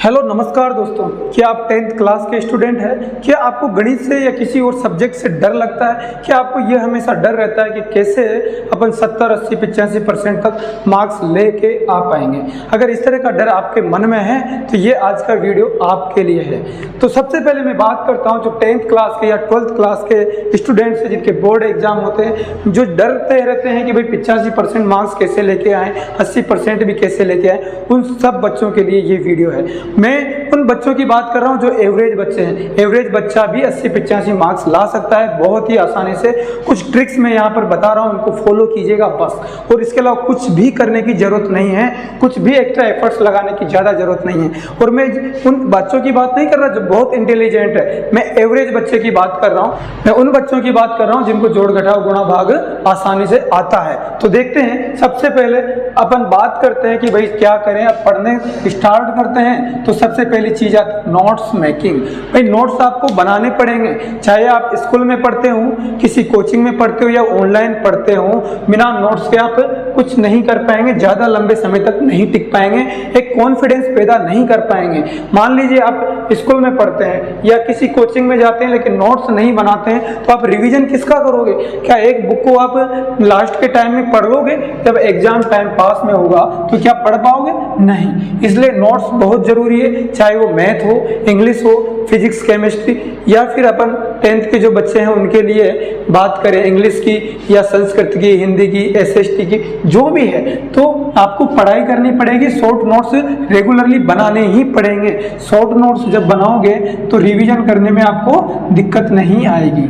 Hello नमस्कार दोस्तों, क्या आप 10th क्लास के स्टूडेंट हैं? क्या आपको गणित से या किसी और सब्जेक्ट से डर लगता है? क्या आपको यह हमेशा डर रहता है कि कैसे अपन 70, 80, 85% तक मार्क्स लेके आ पाएंगे? अगर इस तरह का डर आपके मन में है तो ये आज का वीडियो आपके लिए है। तो सबसे पहले मैं बात करता हूँ जो 10th क्लास के या 12th क्लास के स्टूडेंट्स हैं जिनके बोर्ड एग्जाम होते हैं, जो डरते रहते हैं कि भाई 85% मार्क्स कैसे लेके आए, 80% भी कैसे लेके आए, उन सब बच्चों के लिए ये वीडियो है। मैं उन बच्चों की बात कर रहा हूं जो एवरेज बच्चे हैं। एवरेज बच्चा भी 80-85 मार्क्स ला सकता है बहुत ही आसानी से। कुछ ट्रिक्स मैं यहां पर बता रहा हूं, उनको फॉलो कीजिएगा बस, और इसके अलावा कुछ भी करने की जरूरत नहीं है, कुछ भी एक्स्ट्रा एफर्ट्स लगाने की ज़्यादा जरूरत नहीं है। और मैं उन बच्चों की बात नहीं कर रहा जो बहुत इंटेलिजेंट है, मैं एवरेज बच्चे की बात कर रहा हूँ। मैं उन बच्चों की बात कर रहा हूँ जिनको जोड़ घटाव गुणा भाग आसानी से आता है। तो देखते हैं, सबसे पहले अपन बात करते हैं कि भाई क्या करें। अब पढ़ने स्टार्ट करते हैं तो सबसे पहली चीज आती है नोट्स मेकिंग। भाई नोट्स आपको बनाने पड़ेंगे, चाहे आप स्कूल में पढ़ते हो, किसी कोचिंग में पढ़ते हो या ऑनलाइन पढ़ते हो। बिना नोट्स के आप कुछ नहीं कर पाएंगे, ज्यादा लंबे समय तक नहीं टिक पाएंगे, एक कॉन्फिडेंस पैदा नहीं कर पाएंगे। मान लीजिए आप स्कूल में पढ़ते हैं या किसी कोचिंग में जाते हैं लेकिन नोट्स नहीं बनाते हैं, तो आप रिविजन किसका करोगे? क्या एक बुक को आप लास्ट के टाइम में पढ़ लोगे? जब एग्जाम टाइम पास में होगा तो क्या पढ़ पाओगे? नहीं। इसलिए नोट्स बहुत जरूरी है, चाहे वो मैथ हो, इंग्लिश हो, फिजिक्स, केमिस्ट्री, या फिर अपन 10th के जो बच्चे हैं उनके लिए बात करें इंग्लिश की या संस्कृत की, हिंदी की, SST की, जो भी है, तो आपको पढ़ाई करनी पड़ेगी। शॉर्ट नोट्स रेगुलरली बनाने ही पड़ेंगे। शॉर्ट नोट्स जब बनाओगे तो रिवीजन करने में आपको दिक्कत नहीं आएगी।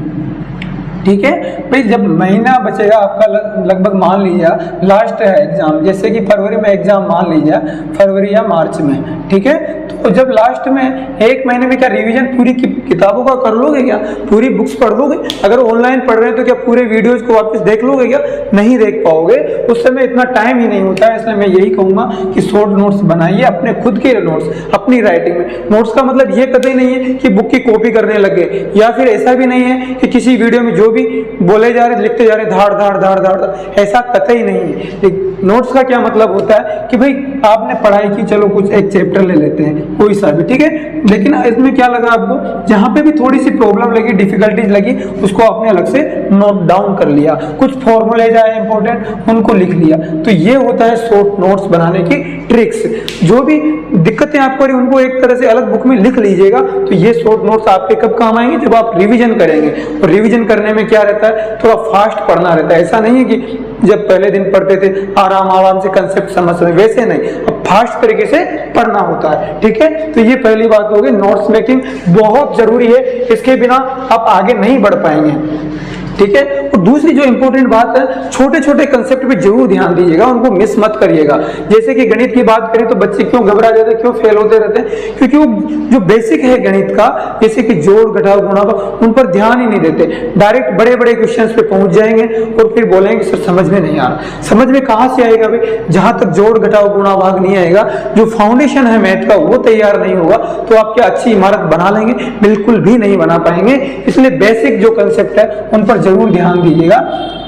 ठीक है भाई, जब महीना बचेगा आपका, लगभग मान लीजिए लास्ट है एग्जाम, जैसे कि फरवरी में एग्जाम मान लीजिए, फरवरी या मार्च में, ठीक है, तो जब लास्ट में एक महीने में क्या रिवीजन पूरी किताबों का कर लोगे? क्या पूरी बुक्स पढ़ लोगे? अगर ऑनलाइन पढ़ रहे हैं तो क्या पूरे वीडियोज को वापस देख लोगे? क्या नहीं देख पाओगे, उस समय इतना टाइम ही नहीं होता है। इसलिए मैं यही कहूंगा कि शॉर्ट नोट्स बनाइए, अपने खुद के नोट्स, अपनी राइटिंग में। नोट्स का मतलब ये कतई नहीं है कि बुक की कॉपी करने लगे, या फिर ऐसा भी नहीं है कि किसी वीडियो में जो भी बोले जा रहे लिखते जा रहे धाड़ धाड़ धाड़ धाड़, ऐसा कतई नहीं है। नोट्स का क्या मतलब होता है कि भाई आपने पढ़ाई की, चलो कुछ एक चैप्टर ले लेते हैं कोई सा भी, ठीक है, लेकिन इसमें क्या लगा आपको, जहां पे भी थोड़ी सी प्रॉब्लम लगी, डिफिकल्टीज लगी, उसको आपने अलग से नोट डाउन कर लिया, कुछ फॉर्मूले जाए इंपॉर्टेंट उनको लिख लिया। तो ये होता है शॉर्ट नोट्स बनाने की ट्रिक्स। जो भी दिक्कतें आपको रही उनको एक तरह से अलग बुक में लिख लीजिएगा। तो ये शॉर्ट नोट्स आपके कब काम आएंगे? जब आप रिविजन करेंगे। और रिविजन करने में क्या रहता है, थोड़ा फास्ट पढ़ना रहता है। ऐसा नहीं है कि जब पहले दिन पढ़ते थे आराम से कंसेप्ट समझ रहे, वैसे नहीं, अब फास्ट तरीके से पढ़ना होता है। ठीक है, तो ये पहली बात होगी, नोट्स मेकिंग बहुत जरूरी है, इसके बिना आप आगे नहीं बढ़ पाएंगे। ठीक है, और दूसरी जो इंपॉर्टेंट बात है, छोटे छोटे कंसेप्ट पे जरूर ध्यान दीजिएगा, उनको मिस मत करिएगा। जैसे कि गणित की बात करें तो बच्चे क्यों घबरा जाते हैं, क्यों फेल होते रहते हैं? क्योंकि वो जो बेसिक है गणित का, जैसे कि जोड़ घटाव गुणा का, उन पर ध्यान ही नहीं देते। डायरेक्ट बड़े बड़े क्वेश्चंस पे पहुंच जाएंगे और फिर बोलेंगे सर समझ में नहीं आ रहा। समझ में कहां से आएगा भाई? जहां तक जोड़ घटाव गुणा भाग नहीं आएगा, जो फाउंडेशन है मैथ का वो तैयार नहीं होगा, तो आप क्या अच्छी इमारत बना लेंगे? बिल्कुल भी नहीं बना पाएंगे। इसलिए बेसिक जो कंसेप्ट है उन पर जरूर ध्यान दीजिएगा,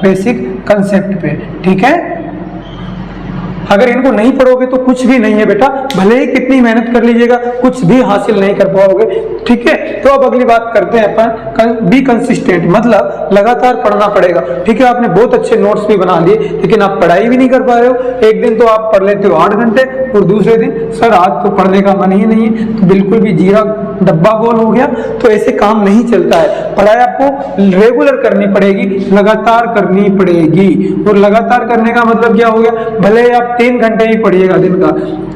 बेसिक कंसेप्ट पे। ठीक है, अगर इनको नहीं पढ़ोगे तो कुछ भी नहीं है बेटा, भले ही कितनी मेहनत कर लीजिएगा कुछ भी हासिल नहीं कर पाओगे। ठीक है, तो अब अगली बात करते हैं अपन, बी कंसिस्टेंट, मतलब लगातार पढ़ना पड़ेगा। ठीक है, आपने बहुत अच्छे नोट्स भी बना लिए लेकिन आप पढ़ाई भी नहीं कर पा रहे हो। एक दिन तो आप पढ़ लेते हो 8 घंटे और दूसरे दिन सर आज तो पढ़ने का मन ही नहीं है, तो बिल्कुल भी जीरा डब्बा गोल हो गया। तो ऐसे काम नहीं चलता है। पढ़ाई आपको रेगुलर करनी पड़ेगी, लगातार करनी पड़ेगी। और लगातार करने का मतलब क्या हो गया? भले आप 3 घंटे ही पढ़िएगा दिन का,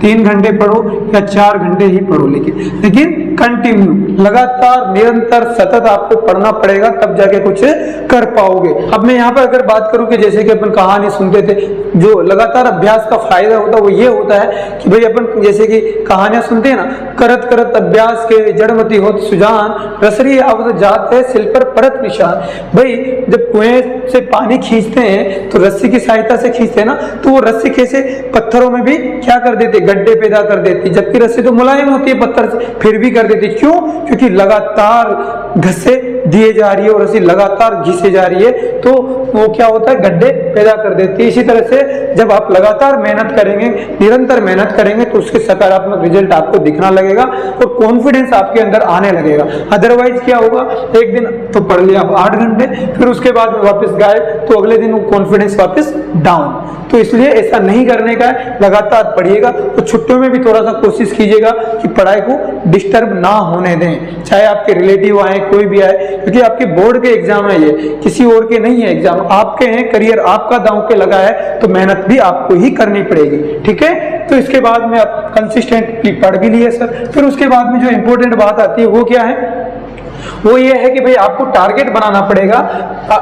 3 घंटे पढ़ो या 4 घंटे ही पढ़ो, लेकिन कंटिन्यू, लगातार, निरंतर, सतत आपको पढ़ना पड़ेगा, तब जाके कुछ कर पाओगे। अब मैं यहाँ पर अगर बात करूं कि जैसे कि अपन कहानी सुनते थे, जो लगातार अभ्यास का फायदा होता है वो ये होता है कि भाई अपन जैसे कि कहानियां सुनते हैं ना, करत करत अभ्यास के जड़मती होत सुजान, रसरी आवत जात है सिल पर परत निशान। भाई जब कुएं से पानी खींचते हैं तो रस्सी की सहायता से खींचते हैं ना, तो वो रस्सी कैसे पत्थरों में भी क्या कर देती, गड्ढे पैदा कर देती, जबकि रस्सी तो मुलायम होती है पत्थर से, फिर भी कर देती। क्यों? क्योंकि लगातार घसे दिए जा रही है और रस्सी लगातार घिसे जा रही है तो वो क्या होता है, गड्ढे पैदा कर देती है। इसी तरह से जब आप लगातार मेहनत करेंगे, निरंतर मेहनत करेंगे तो उसके सकारात्मक रिजल्ट आपको दिखना लगेगा और कॉन्फिडेंस आपके अंदर आने लगेगा। अदरवाइज क्या होगा, एक दिन तो पढ़ लिया आप 8 घंटे, फिर उसके बाद में वापस गायब, तो अगले दिन वो कॉन्फिडेंस वापस डाउन। तो इसलिए ऐसा नहीं करने का है, लगातार पढ़िएगा। तो छुट्टियों में भी थोड़ा सा कोशिश कीजिएगा कि पढ़ाई को डिस्टर्ब ना होने दें, चाहे आपके रिलेटिव आए, कोई भी आए, क्योंकि आपके बोर्ड के एग्जाम है, ये किसी और के नहीं है एग्जाम, आपके हैं, करियर आपका दांव पे लगा है, तो मेहनत भी आपको ही करनी पड़ेगी। ठीक है, तो इसके बाद में आप कंसिस्टेंटली पढ़ भी लिए सर। फिर उसके बाद में जो इंपॉर्टेंट बात आती है वो क्या है, वो ये है कि भाई आपको टारगेट बनाना पड़ेगा,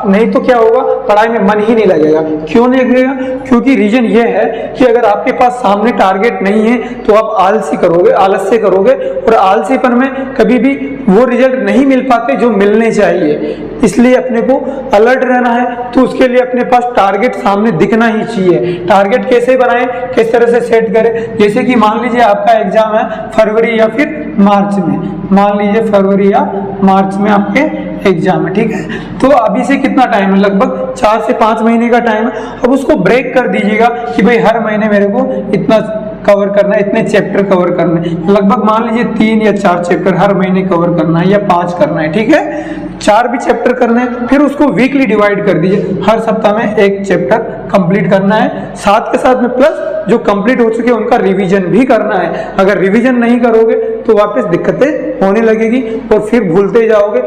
नहीं तो क्या होगा, पढ़ाई में मन ही नहीं लगेगा। क्यों नहीं लगेगा, क्योंकि रीजन ये है कि अगर आपके पास सामने टारगेट नहीं है तो आप आलसी करोगे, आलस्य करोगे, और आलसीपन में कभी भी वो रिजल्ट नहीं मिल पाते जो मिलने चाहिए। इसलिए अपने को अलर्ट रहना है, तो उसके लिए अपने पास टारगेट सामने दिखना ही चाहिए। टारगेट कैसे बनाएं, किस तरह से सेट करें, जैसे कि मान लीजिए आपका एग्जाम है फरवरी या फिर मार्च में, मान लीजिए फरवरी या मार्च में आपके एग्जाम है, ठीक है, तो अभी से कितना टाइम है, लगभग 4 से 5 महीने का टाइम है। अब उसको ब्रेक कर दीजिएगा कि भाई हर महीने मेरे को इतना कवर करना है, इतने चैप्टर कवर करने, लगभग मान लीजिए 3 या 4 चैप्टर हर महीने कवर करना है या 5 करना है, ठीक है, 4 भी चैप्टर करने हैं। फिर उसको वीकली डिवाइड कर दीजिए, हर सप्ताह में 1 चैप्टर कंप्लीट करना है, साथ के साथ में प्लस जो कंप्लीट हो चुके हैं उनका रिवीजन भी करना है। अगर रिवीजन नहीं करोगे तो वापस दिक्कतें होने लगेगी और फिर भूलते जाओगे,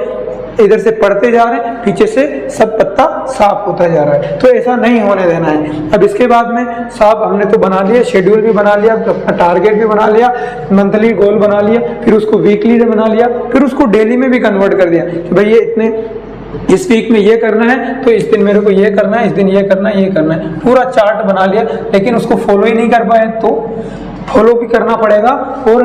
इधर से पढ़ते जा रहे हैं, पीछे से सब पत्ता साफ होता जा रहा है, तो ऐसा नहीं होने देना है। अब इसके बाद में साहब हमने तो बना लिया, शेड्यूल भी बना लिया, अपना टारगेट भी बना लिया, मंथली गोल बना लिया, फिर उसको वीकली बना लिया, फिर उसको डेली में भी कन्वर्ट कर दिया कि भाई ये इतने इस वीक में ये करना है, तो इस दिन मेरे को ये करना है, इस दिन ये करना है, ये करना है, पूरा चार्ट बना लिया। लेकिन उसको फॉलो ही नहीं कर पाए तो फॉलो भी करना पड़ेगा और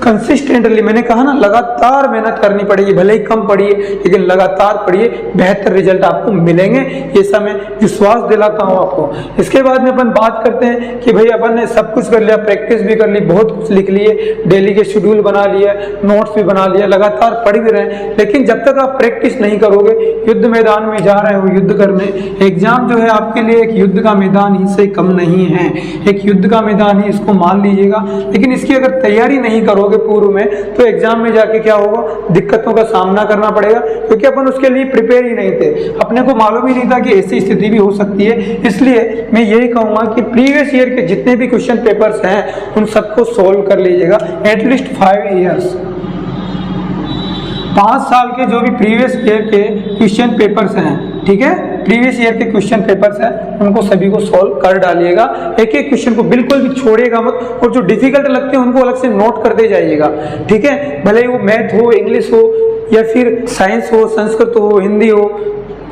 कंसिस्टेंटली, मैंने कहा ना, लगातार मेहनत करनी पड़ेगी, भले ही कम पढ़िए लेकिन लगातार पढ़िए, बेहतर रिजल्ट आपको मिलेंगे, ये सब मैं विश्वास दिलाता हूँ आपको। इसके बाद में अपन बात करते हैं कि भाई अपन ने सब कुछ कर लिया, प्रैक्टिस भी कर ली, बहुत कुछ लिख लिए, डेली के शेड्यूल बना लिए, नोट्स भी बना लिया, लगातार पढ़ भी रहे, लेकिन जब तक आप प्रैक्टिस नहीं करोगे, युद्ध मैदान में जा रहे हो युद्ध करने, एग्जाम जो है आपके लिए एक युद्ध का मैदान ही से कम नहीं है, एक युद्ध का मैदान ही इसको मान लीजिए। लेकिन इसकी अगर तैयारी नहीं करोगे पूर्व में तो एग्जाम में जाके क्या होगा, दिक्कतों का सामना करना पड़ेगा, क्योंकि अपन उसके लिए प्रिपेयर ही नहीं थे, अपने को मालूम ही नहीं था कि ऐसी स्थिति भी हो सकती है। इसलिए मैं यही कहूंगा कि प्रीवियस ईयर के जितने भी क्वेश्चन पेपर्स हैं उन सबको सोल्व कर लीजिएगा, एटलीस्ट 5 इयर्स, 5 साल के जो भी प्रीवियस ईयर के क्वेश्चन पेपर्स हैं, ठीक है, प्रीवियस ईयर के क्वेश्चन पेपर्स हैं, उनको सभी को सॉल्व कर डालिएगा, एक एक क्वेश्चन को बिल्कुल भी छोड़िएगा मत, और जो डिफिकल्ट लगते हैं उनको अलग से नोट करते जाइएगा, ठीक है, भले ही वो मैथ हो, इंग्लिश हो, या फिर साइंस हो, संस्कृत हो, हिंदी हो,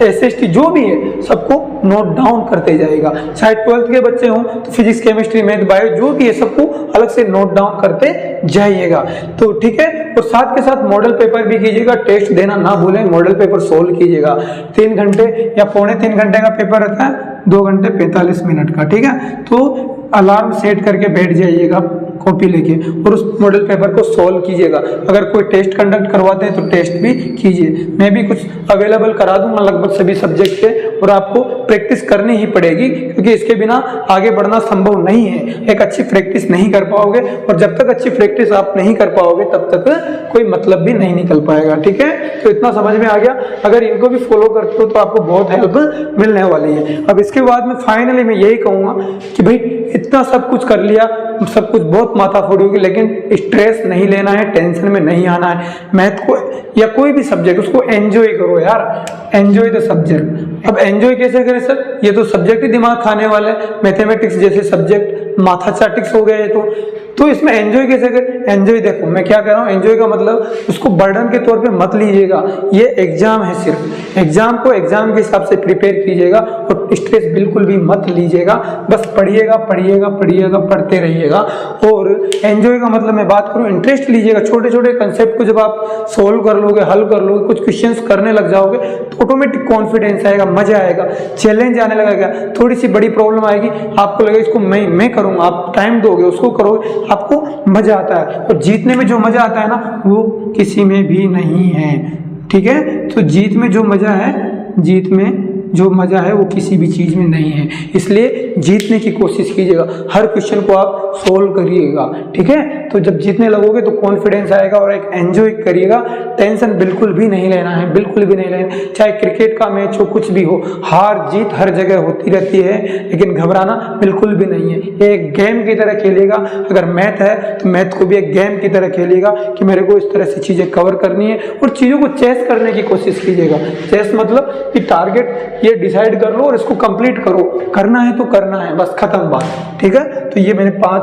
SST जो भी है सबको नोट डाउन करते जाएगा। चाहे 12th के बच्चे हों तो फिजिक्स, केमिस्ट्री, मैथ, बायो जो भी है सबको अलग से नोट डाउन करते जाइएगा, तो ठीक है। और साथ के साथ मॉडल पेपर भी कीजिएगा, टेस्ट देना ना भूलें, मॉडल पेपर सोल्व कीजिएगा। 3 घंटे या पौने 3 घंटे का पेपर रहता है, 2 घंटे 45 मिनट का, ठीक है, तो अलार्म सेट करके बैठ जाइएगा कॉपी लेके और उस मॉडल पेपर को सोल्व कीजिएगा। अगर कोई टेस्ट कंडक्ट करवाते हैं तो टेस्ट भी कीजिए, मैं भी कुछ अवेलेबल करा दूंगा लगभग सभी सब्जेक्ट के, और आपको प्रैक्टिस करनी ही पड़ेगी, क्योंकि इसके बिना आगे बढ़ना संभव नहीं है, एक अच्छी प्रैक्टिस नहीं कर पाओगे, और जब तक अच्छी प्रैक्टिस आप नहीं कर पाओगे तब तक कोई मतलब भी नहीं निकल पाएगा, ठीक है। तो इतना समझ में आ गया, अगर इनको भी फॉलो करते हो तो आपको बहुत हेल्प मिलने वाली है। अब इसके बाद में फाइनली मैं यही कहूंगा कि भाई इतना सब कुछ कर लिया, सब कुछ बहुत माथाफोड़ी होगी, लेकिन स्ट्रेस नहीं लेना है, टेंशन में नहीं आना है। मैथ को या कोई भी सब्जेक्ट उसको एंजॉय करो यार, एंजॉय द सब्जेक्ट। अब एंजॉय कैसे करें सर, ये तो सब्जेक्ट ही दिमाग खाने वाले, मैथमेटिक्स जैसे सब्जेक्ट माथा चाटिक्स हो गए, तो इसमें एंजॉय कैसे करें। एंजॉय देखो मैं क्या कह रहा हूँ, एंजॉय का मतलब उसको बर्डन के तौर पे मत लीजिएगा, ये एग्जाम है, सिर्फ एग्जाम को एग्जाम के हिसाब से प्रिपेयर कीजिएगा और स्ट्रेस बिल्कुल भी मत लीजिएगा, बस पढ़िएगा पढ़िएगा पढ़िएगा, पढ़ते रहिएगा। और एंजॉय का मतलब मैं बात करूँ, इंटरेस्ट लीजिएगा, छोटे छोटे कंसेप्ट को जब आप सोल्व कर लोगे, हल कर लोगे, कुछ क्वेश्चंस करने लग जाओगे तो ऑटोमेटिक कॉन्फिडेंस आएगा, मजा आएगा, चैलेंज आने लगेगा। थोड़ी सी बड़ी प्रॉब्लम आएगी, आपको लगेगा इसको मैं करूंगा, आप टाइम दोगे उसको करोगे, आपको मजा आता है। और जीतने में जो मजा आता है ना वो किसी में भी नहीं है, ठीक है। तो जीत में जो मज़ा है, जीत में जो मज़ा है वो किसी भी चीज़ में नहीं है, इसलिए जीतने की कोशिश कीजिएगा, हर क्वेश्चन को आप सोल्व करिएगा, ठीक है। तो जब जीतने लगोगे तो कॉन्फिडेंस आएगा और एक एंजॉय करिएगा, टेंशन बिल्कुल भी नहीं लेना है, बिल्कुल भी नहीं लेना, चाहे क्रिकेट का मैच हो, कुछ भी हो, हार जीत हर जगह होती रहती है, लेकिन घबराना बिल्कुल भी नहीं है। ये एक गेम की तरह खेलिएगा, अगर मैथ है तो मैथ को भी एक गेम की तरह खेलिएगा कि मेरे को इस तरह से चीज़ें कवर करनी है, और चीज़ों को चेस करने की कोशिश कीजिएगा। चेस मतलब कि टारगेट ये डिसाइड कर लो और इसको कंप्लीट करो, करना है तो करना है, बस खत्म बात, ठीक है। तो ये मैंने 5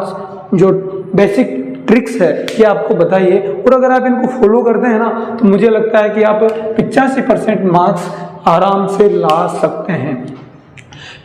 जो बेसिक ट्रिक्स है ये आपको बताइए, और अगर आप इनको फॉलो करते हैं ना तो मुझे लगता है कि आप 85% मार्क्स आराम से ला सकते हैं।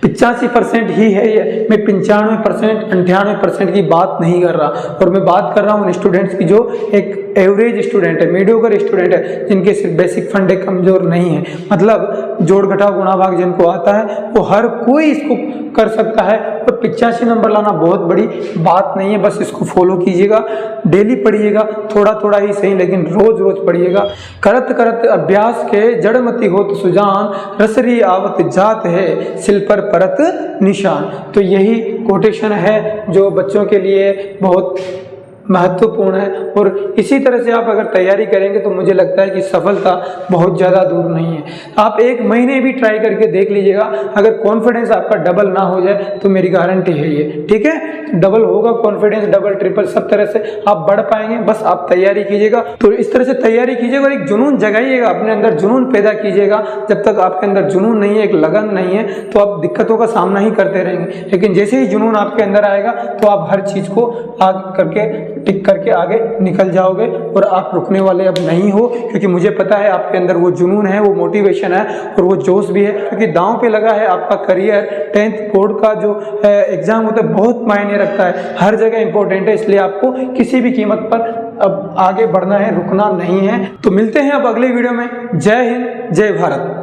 85% ही है ये, मैं 95% 98% की बात नहीं कर रहा, और मैं बात कर रहा हूँ उन स्टूडेंट्स की जो एक एवरेज स्टूडेंट है, मीडियोकर स्टूडेंट है, जिनके सिर्फ बेसिक फंडे कमजोर नहीं है, मतलब जोड़ घटाव गुणा भाग जिनको आता है वो हर कोई इसको कर सकता है, और 85 नंबर लाना बहुत बड़ी बात नहीं है। बस इसको फॉलो कीजिएगा, डेली पढ़िएगा, थोड़ा थोड़ा ही सही लेकिन रोज रोज पढ़िएगा। करत करत अभ्यास के जड़मती होत सुजान, रसरी आवत जात है सिल पर परत निशान। तो यही कोटेशन है जो बच्चों के लिए बहुत महत्वपूर्ण है, और इसी तरह से आप अगर तैयारी करेंगे तो मुझे लगता है कि सफलता बहुत ज़्यादा दूर नहीं है। आप 1 महीने भी ट्राई करके देख लीजिएगा, अगर कॉन्फिडेंस आपका डबल ना हो जाए तो मेरी गारंटी है ये, ठीक है। डबल होगा कॉन्फिडेंस, डबल ट्रिपल सब तरह से आप बढ़ पाएंगे, बस आप तैयारी कीजिएगा। तो इस तरह से तैयारी कीजिएगा और एक जुनून जगाइएगा, अपने अंदर जुनून पैदा कीजिएगा। जब तक आपके अंदर जुनून नहीं है, एक लगन नहीं है, तो आप दिक्कतों का सामना ही करते रहेंगे, लेकिन जैसे ही जुनून आपके अंदर आएगा तो आप हर चीज़ को आगे करके टिक करके आगे निकल जाओगे, और आप रुकने वाले अब नहीं हो, क्योंकि मुझे पता है आपके अंदर वो जुनून है, वो मोटिवेशन है और वो जोश भी है, क्योंकि दांव पे लगा है आपका करियर। 10th बोर्ड का जो एग्जाम होता है बहुत मायने रखता है, हर जगह इंपॉर्टेंट है, इसलिए आपको किसी भी कीमत पर अब आगे बढ़ना है, रुकना नहीं है। तो मिलते हैं अब अगले वीडियो में। जय हिंद, जय भारत।